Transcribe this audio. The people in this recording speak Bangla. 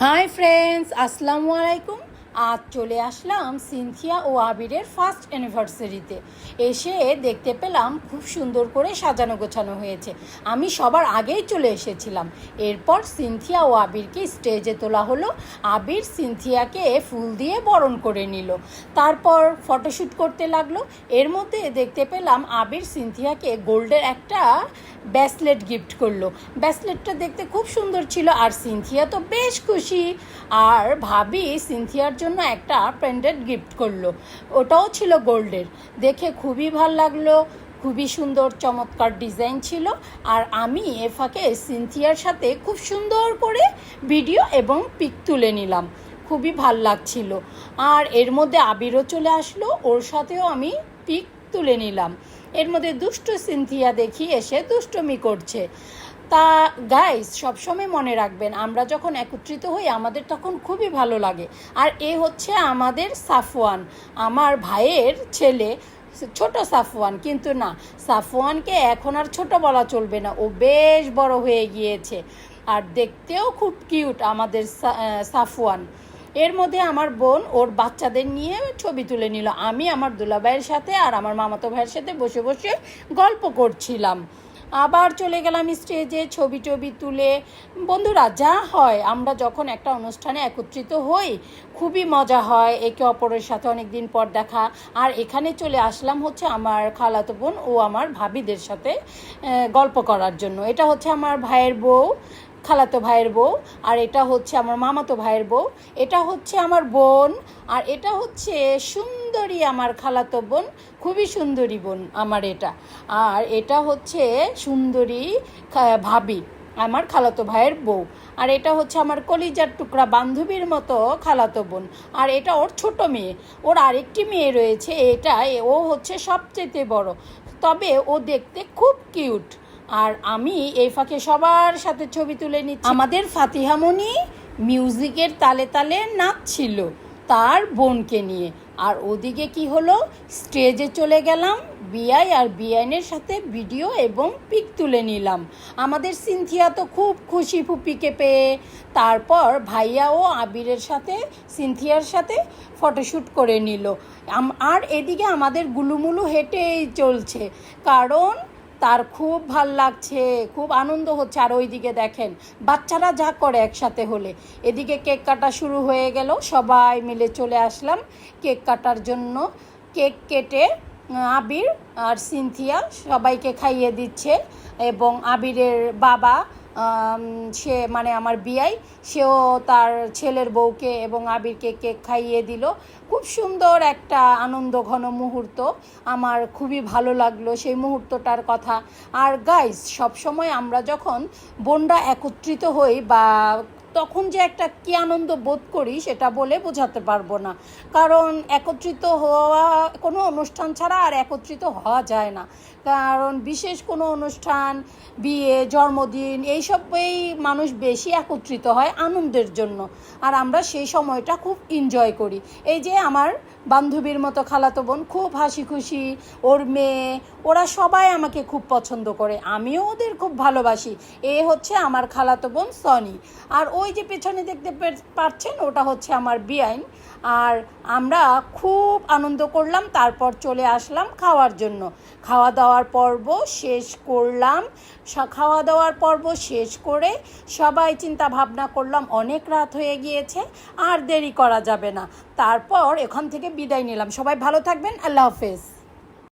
হাই ফ্রেন্ডস, আসসালামু আলাইকুম। আজ চলে আসলাম সিনথিয়া ও আবিরের ফার্স্ট অ্যানিভার্সারিতে। এসে দেখতে পেলাম খুব সুন্দর করে সাজানো গোছানো হয়েছে। আমি সবার আগেই চলে এসেছিলাম। এরপর সিনথিয়া ও আবিরকে স্টেজে তোলা হলো। আবির সিনথিয়াকে ফুল দিয়ে বরণ করে নিল। তারপর ফটোশ্যুট করতে লাগলো। এর মধ্যে দেখতে পেলাম আবির সিনথিয়াকে গোল্ডের একটা ব্রেসলেট গিফট করলো। ব্রেসলেটটা দেখতে খুব সুন্দর ছিল, আর সিনথিয়া তো বেশ খুশি। আর ভাবি সিনথিয়ার জন্য একটা পেন্ডেন্ট গিফট করলো, ওটাও ছিল গোল্ডের। দেখে খুবই ভাল লাগলো, খুবই সুন্দর চমৎকার ডিজাইন ছিল। আর আমি এ ফাঁকে সিনথিয়ার সাথে খুব সুন্দর করে ভিডিও এবং পিক তুলে নিলাম, খুবই ভাল লাগছিল। আর এর মধ্যে আবিরও চলে আসলো, ওর সাথেও আমি পিক তুলে নিলাম। এর মধ্যে দুষ্টু সিনথিয়া দেখি এসে দুষ্টমি করছে। তা গাইস, সবসময় মনে রাখবেন, আমরা যখন একত্রিত হই আমাদের তখন খুবই ভালো লাগে। আর এ হচ্ছে আমাদের সাফওয়ান, আমার ভাইয়ের ছেলে, ছোট সাফওয়ান। কিন্তু না, সাফওয়ানকে এখন আর ছোট বলা চলবে না, ও বেশ বড় হয়ে গিয়েছে। আর দেখতেও খুব কিউট আমাদের সাফওয়ান। এর মধ্যে আমার বোন ওর বাচ্চাদের নিয়ে ছবি তুলে নিল। আমি আমার দুলাভাইয়ের সাথে আর আমার মামাতো ভাইয়ের সাথে বসে বসে গল্প করছিলাম। আবার চলে গেলাম স্টেজে ছবি টবি তুলে। বন্ধুরা, যা হয়, আমরা যখন একটা অনুষ্ঠানে একত্রিত হই খুবই মজা হয়, একে অপরের সাথে অনেক দিন পর দেখা। আর এখানে চলে আসলাম হচ্ছে আমার খালাতো বোন ও আমার ভাবিদের সাথে গল্প করার জন্য। এটা হচ্ছে আমার ভাইয়ের বউ, খালাতো ভাইয়ের বউ। আর এটা হচ্ছে আমার মামাতো ভাইয়ের বউ। এটা হচ্ছে আমার বোন। আর এটা হচ্ছে সুন্দরী আমার খালাতো বোন, খুবই সুন্দরী বোন আমার এটা। আর এটা হচ্ছে সুন্দরী ভাবি, আমার খালাতো ভাইয়ের বউ। আর এটা হচ্ছে আমার কলিজার টুকরা বান্ধবীর মতো খালাতো বোন। আর এটা ওর ছোট মেয়ে, ওর আরেকটি মেয়ে রয়েছে, এটা ও হচ্ছে সবচেয়ে বড়, তবে ও দেখতে খুব কিউট। আর আমি এই ফাঁকে সবার সাথে ছবি তুলে নিচ্ছি। আমাদের ফাতিহামণি মিউজিকের তালে তালে নাচছিল তার বোনকে নিয়ে। আর ওদিকে কি হলো, স্টেজে চলে গেলাম, বিআই আর বিআইনের সাথে ভিডিও এবং পিক তুলে নিলাম। আমাদের সিনথিয়া তো খুব খুশি ফুপিকে পেয়ে। তারপর ভাইয়া ও আবিরের সাথে সিনথিয়ার সাথে ফটোশ্যুট করে নিল। আর এদিকে আমাদের গুলুমুলু হেঁটেই চলছে, কারণ তার খুব ভাল লাগছে, খুব আনন্দ হচ্ছে। আর ওইদিকে দেখেন বাচ্চারা যা করে একসাথে হলে। এদিকে কেক কাটা শুরু হয়ে গেল, সবাই মিলে চলে আসলাম কেক কাটার জন্য। কেক কেটে আবির আর সিনথিয়া সবাইকে খাইয়ে দিচ্ছে। এবং আবিরের বাবা, সে মানে আমার বিআই, সেও তার ছেলের বউকে এবং আবিরকে কেক খাইয়ে দিল। খুব সুন্দর একটা আনন্দ ঘন মুহূর্ত, আমার খুবই ভালো লাগলো সেই মুহূর্তটার কথা। আর গাইস, সবসময় আমরা যখন বোনরা একত্রিত হই বা তখন যে একটা কী আনন্দ বোধ করি সেটা বলে বোঝাতে পারবো না। কারণ একত্রিত হওয়া কোনো অনুষ্ঠান ছাড়া আর একত্রিত হওয়া যায় না। কারণ বিশেষ কোনো অনুষ্ঠান, বিয়ে, জন্মদিন, এইসবেই মানুষ বেশি একত্রিত হয় আনন্দের জন্য। আর আমরা সেই সময়টা খুব এনজয় করি। এই যে আমার বান্ধবীর মতো খালাতো বোন, খুব হাসি খুশি, ওর মেয়ে, ওরা সবাই আমাকে খুব পছন্দ করে, আমিও ওদের খুব ভালোবাসি। এ হচ্ছে আমার খালাতো বোন সনি। আর ওই যে পেছনে দেখতে পাচ্ছেন, ওটা হচ্ছে আমার বিআইন। আর আমরা খুব আনন্দ করলাম। তারপর চলে আসলাম খাওয়ার জন্য। খাওয়া দাওয়ার পর্ব শেষ করলাম। খাওয়া দাওয়ার পর্ব শেষ করে সবাই চিন্তা ভাবনা করলাম অনেক রাত হয়ে গিয়েছে, আর দেরি করা যাবে না। তারপর এখান থেকে বিদায় নিলাম। সবাই ভালো থাকবেন, আল্লাহ হাফেজ।